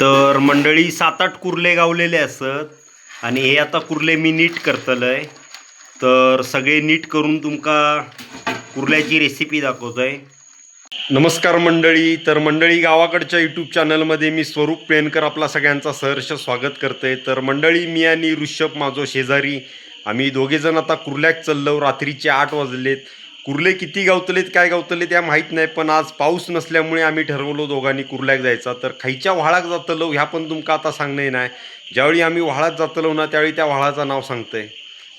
तर मंडळी 7-8 कुर्ले गावलेले असत आणि हे आता कुर्ले मी नीट करतलय। तर सगळे नीट करून तुमका कुर्ल्याची रेसिपी दाखवतोय। नमस्कार मंडळी। तर मंडळी गावाकडच्या यूट्यूब चॅनलमध्ये मी स्वरूप पेनकर आपला सगळ्यांचा सहर्ष स्वागत करते। तर मंडळी मी आणि ऋषभ माझो शेजारी आम्ही दोघेजण आता कुर्ल्याक चाललो। रात्रीचे 8 वाजलेत। कुर्ले किती गावतलेत काय गावतले त्या माहीत नाही, पण आज पाऊस नसल्यामुळे आम्ही ठरवलो दोघांनी कुर्ल्याक जायचा। तर खायच्या व्हाळाक जातलो ह्या पण तुमका आता सांगणे नाही। ज्यावेळी आम्ही व्हाळात जातलो ना त्यावेळी त्या व्हाळाचं नाव सांगतोय।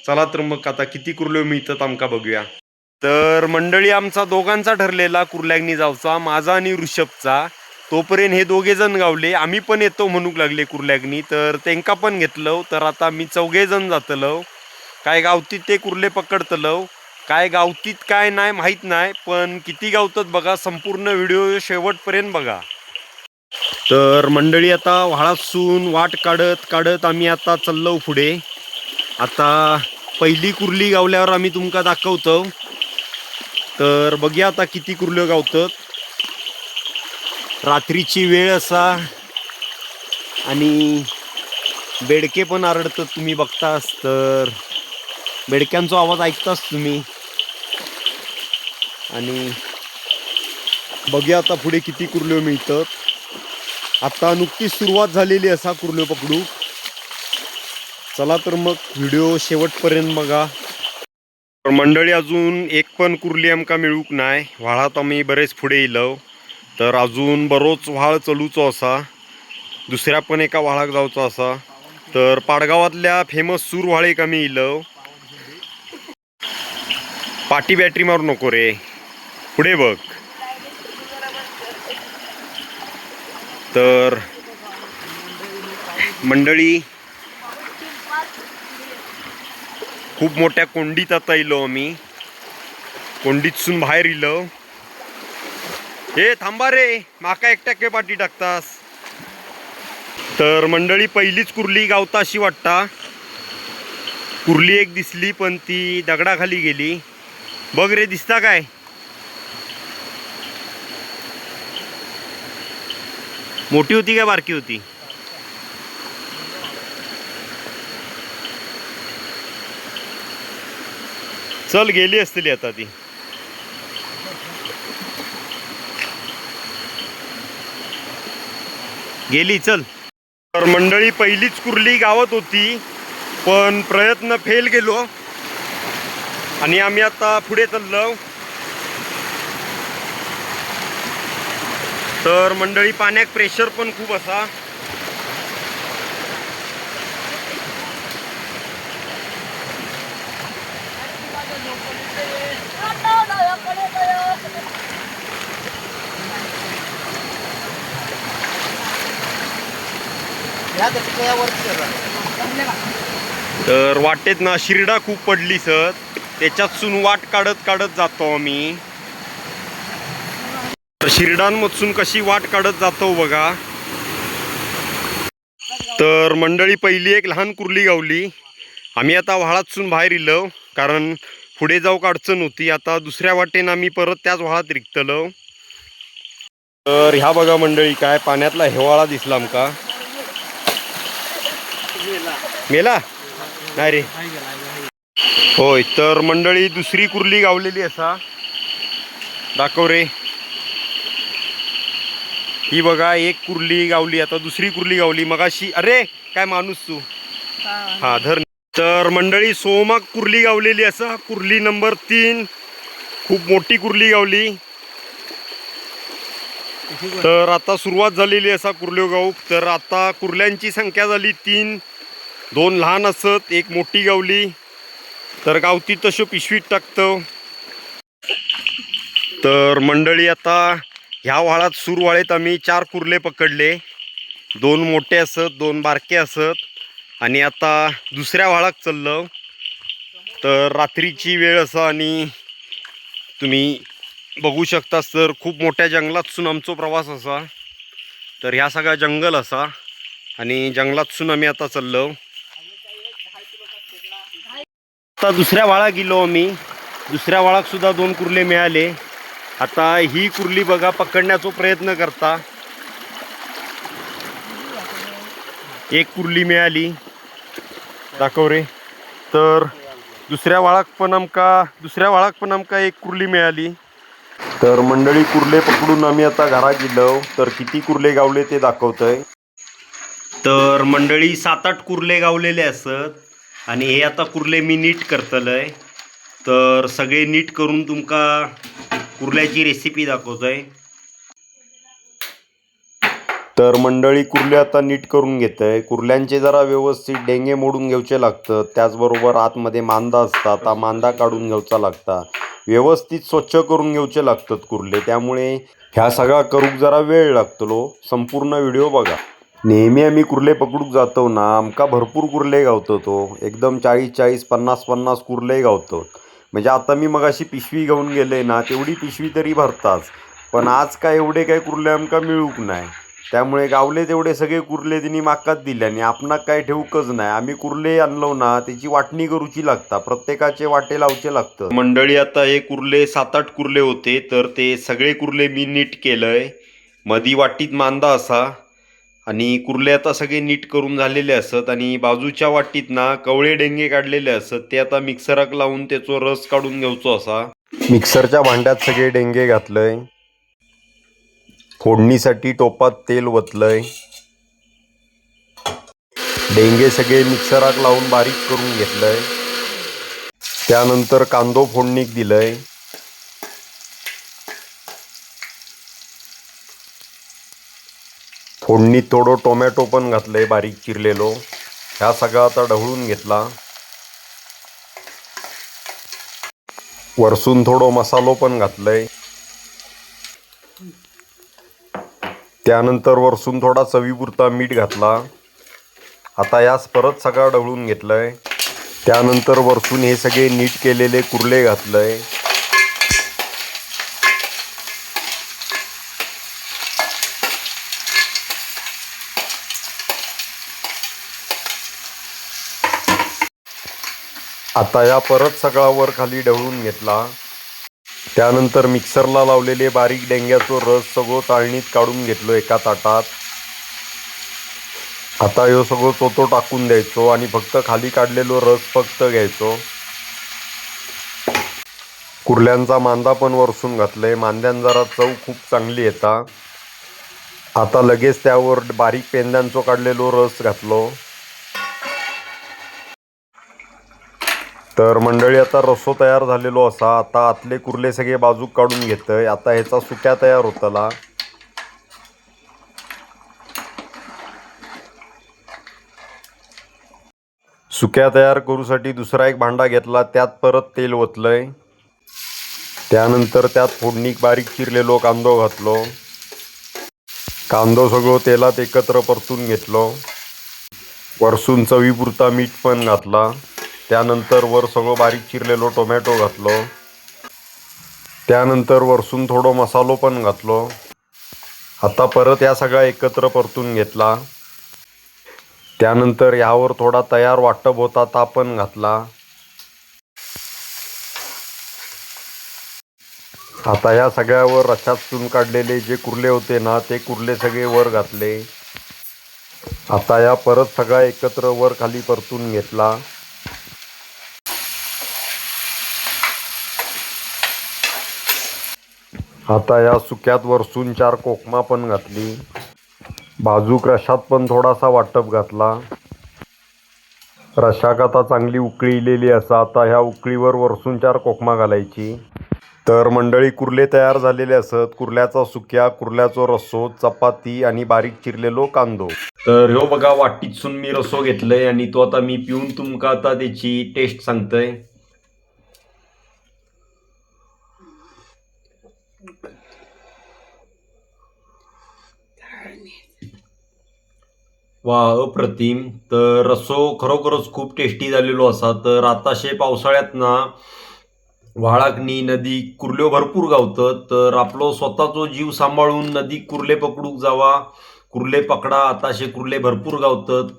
चला तर मग आता किती कुर्ले मिळतात आमका बघूया। तर मंडळी आमचा दोघांचा ठरलेला कुर्ल्याकनी जाऊचा, माझा आणि ऋषभचा। तोपर्यंत हे दोघे जण गावले, आम्ही पण येतो म्हणूक लागले कुर्ल्याकनी। तर त्यांका पण घेतलं। तर आता मी 4 जण जातलो। काय गावतीत ते कुर्ले पकडतलो, काय गावतीत काय नाही माहीत नाही, पण किती गावतात बघा। संपूर्ण व्हिडिओ शेवटपर्यंत बघा। तर मंडळी आता व्हाळासून वाट काढत काढत आम्ही आता चाललो पुढे। आता पहिली कुर्ली गावल्यावर आम्ही तुमका दाखवतो। तर बघूया आता किती कुर्ले गावतात। रात्रीची वेळ असा आणि बेडके पण आरडतात, तुम्ही बघतास। तर बेडक्यांचा आवाज ऐकताच तुम्ही। आणि बघूया आता पुढे किती कुर्ले मिळतात। आता नुकतीच सुरुवात झालेली असा कुर्ले पकडू। चला तर मग व्हिडिओ शेवटपर्यंत बघा। तर मंडळी अजून एक पण कुर्ली आमका मिळूक नाही। व्हाळात आम्ही बरेच पुढे येलो, तर अजून बरोच व्हाळ चलूचो असा। दुसऱ्या पण एका व्हाळाक जाऊचो असा। तर पाडगावातल्या फेमस सूर व्हाळेक आम्ही येलो। पाटी बॅटरी मारू नको रे, पुढे बघ। तर मंडळी खूप मोठ्या कोंडीत आता येलो आम्ही। कोंडीतसून बाहेर येलो। हे थांबा रे, माका एकट्याके पाठी टाकतास। तर मंडळी पहिलीच कुर्ली गावता अशी वाटता। कुर्ली एक दिसली पण ती दगडाखाली गेली। बघ रे, दिसता काय? मोठी होती का बारकी होती? चल गेली असतील आता ती। गेली, चल। तर मंडळी पहिलीच कुर्ली गावत होती, पण प्रयत्न फेल गेलो आणि आम्ही आता पुढे चाललो। तर मंडळी पाण्यात प्रेशर पण खूप असा। तर वाटेत ना शिरडा खूप पडली सर, त्याच्यातून वाट काढत काढत जातो आम्ही। शिरडांमधून कशी वाट काढत जातो बघा। तर मंडळी पहिली एक लहान कुर्ली गावली। आम्ही आता व्हाळातून बाहेर इलो, कारण पुढे जाऊ अडचण होती। आता दुसऱ्या वाटेनं आम्ही परत त्याच व्हाळात रिकतलो। तर ह्या बघा मंडळी, काय पाण्यातला हेवाळा दिसला आमका। मेला नाही रे, होय। तर मंडळी दुसरी कुर्ली गावलेली असा, दाखव रे। ही बघा एक कुर्ली गावली, आता दुसरी कुर्ली गावली मगाशी। अरे काय माणूस तू, हा धर। तर मंडळी सोमाक कुर्ली गावलेली असा, कुर्ली नंबर 3। खूप मोठी कुर्ली गावली। तर आता सुरुवात झालेली असा कुर्ल्यो गाऊक। तर आता कुर्ल्यांची संख्या झाली 3, 2 लहान असत, एक मोठी गावली। तर गावती तशो पिशवीत टाकतो। तर मंडळी आता ह्या व्हाळात सुरवाळेत आम्ही 4 कुर्ले पकडले। 2 मोठे असत, 2 बारके असत। आणि आता दुसऱ्या व्हाळाक चाललो। तर रात्रीची वेळ असा आणि तुम्ही बघू शकता, तर खूप मोठ्या जंगलातसून आमचा प्रवास असा। तर ह्या सगळा जंगल असा आणि जंगलातसून आम्ही आता चाललो। आता दुसऱ्या व्हाळात गेलो आम्ही। दुसऱ्या व्हाळात सुद्धा 2 कुर्ले मिळाले। आता ही कुर्ली बघा पकडण्याचा प्रयत्न करता। एक कुर्ली मिळाली दाखव रे. तर दुसऱ्या वाळाक पण आमका एक कुर्ली मिळाली. तर मंडळी कुर्ले पकडून आम्ही आता घरात गेलो. तर किती कुर्ले गावले ते दाखवतंय. तर मंडळी 7-8 कुर्ले गावलेले असत आणि हे आता कुर्ले मी नीट करतलंय. तर सगळे नीट करून तुमका कुर्ल्याची रेसिपी दाखवतोय. तर मंडळी कुर्ले आता नीट करून घेतंय. कुर्ल्यांचे जरा व्यवस्थित डेंगे मोडून घ्यायचे लागतं. त्याचबरोबर आतमध्ये मांदा असतात, हा मांदा काढून घ्यायचा लागता. व्यवस्थित स्वच्छ करून घ्यायचे लागतात कुर्ले. त्यामुळे ह्या सगळा करूक जरा वेळ लागतो. संपूर्ण व्हिडिओ बघा. नेहमी आम्ही कुर्ले पकडूक जातो ना, आमका भरपूर कुर्ले गावतो. तो एकदम 40-40, 50-50 कुर्ले गावतो. म्हणजे आता मी मगाशी पिशवी घेऊन गेले ना, तेवढी पिशवी तरी भरताच. पण आज काय एवढे काय कुर्ले आमका मिळूक नाही. त्यामुळे गावले तेवढे सगळे कुर्ले तिने माकाच दिले आणि आपणाक काय ठेवूकच नाही. आम्ही कुर्ले आणलो ना, त्याची वाटणी करूची लागता, प्रत्येकाचे वाटे लावचे लागतं. मंडळी आता हे कुर्ले 7-8 कुर्ले होते. तर ते सगळे कुर्ले मी नीट केलंय. मधी वाटीत मांदा असा आणि कुर्ले आता सगळे नीट करून झालेले असत. आणि बाजूच्या वाटीत ना कवळे डेंगे काढलेले असत. ते आता मिक्सराक लावून त्याचा रस काढून घ्यायचो असा. मिक्सरच्या भांड्यात सगळे डेंगे घातलंय. फोडणीसाठी टोपात तेल वतलंय. डेंगे सगळे मिक्सराक लावून बारीक करून घेतलंय. त्यानंतर कांदो फोडणीक दिलंय. फोडणीत थोडं टोमॅटो पण घातलंय बारीक चिरलेलो. ह्या सगळा आता ढवळून घेतला. वरसून थोडं मसालो पण घातलंय. त्यानंतर वरसून थोडा चवीपुरता मीठ घातला. आता यास परत सगळा ढवळून घेतलंय. त्यानंतर वरसून हे सगळे नीट केलेले कुर्ले घातलंय. आता या परत सगळा वर खाली ढवळून घेतला. त्यानंतर मिक्सरला लावलेले बारीक डेंग्याचो रस सगळं चाळणीत काढून घेतलो एका ताटात. आता ह्यो सगळं चोतो टाकून द्यायचो आणि फक्त खाली काढलेलो रस फक्त घ्यायचो. कुर्ल्यांचा मांदा पण वरसून घातलंय. मांद्यान जरा चव खूप चांगली येता. आता लगेच त्यावर बारीक पेंद्यांचो काढलेलो रस घातलो. तर मंडळी आता रस्सो तयार झालेलो असा. आता आतले कुर्ले सगळे बाजूक काढून घेतय. आता ह्याचा सुक्या तयार होतला. सुक्या तयार करूसाठी दुसरा एक भांडा घेतला. त्यात परत तेल ओतलंय. त्यानंतर त्यात फोडणीक बारीक चिरलेलो कांदो घातलो. कांदो सगळं तेलात एकत्र परतून घेतलो. वरसून चवीपुरता मीठ पण घातला. त्यानंतर वर सगळं बारीक चिरलेलो टोमॅटो घातलो. त्यानंतर वरसून थोडं मसालो पण घातलो. आता परत या सगळा एकत्र परतून घेतला. त्यानंतर यावर थोडा तयार वाटप होता ता पण घातला. आता या सगळ्यावर रश्शातून काढलेले जे कुर्ले होते ना, ते कुर्ले सगळे वर घातले. आता या परत सगळा एकत्र वर खाली परतून घेतला. आता या सुक्यात वरसून 4 कोकमा पण घातली. बाजूक रश्शात पण थोडासा वाटप घातला. रश्शाक आता चांगली उकळी इलेली असा. आता ह्या उकळीवर वरसून 4 कोकमा घालायची. तर मंडळी कुर्ले तयार झालेले असत. कुर्ल्याचा सुक्या, कुर्ल्याचो रस्सो, चपाती आणि बारीक चिरलेलो कांदो. तर ह्यो बघा वाटीतसून मी रस्सो घेतलंय आणि तो आता मी पिऊन तुमका आता त्याची टेस्ट सांगतोय. वा अप्रतिम. तर रस्सो खरोखरच खूप टेस्टी झालेलो असा. तर आताशे पावसाळ्यात ना व्हाळाकनी नदी कुर्ल्यो भरपूर गावतात. तर आपलो स्वतःचो जीव सांभाळून नदी कुर्ले पकडूक जावा, कुर्ले पकडा. आताशे कुर्ले भरपूर गावतात.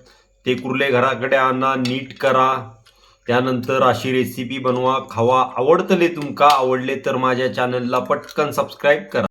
ते कुर्ले घराकडे आणा, नीट करा. त्यानंतर अशी रेसिपी बनवा, खावा. आवडतले तुमका आवडले तर माझ्या चॅनलला पटकन सबस्क्राईब करा.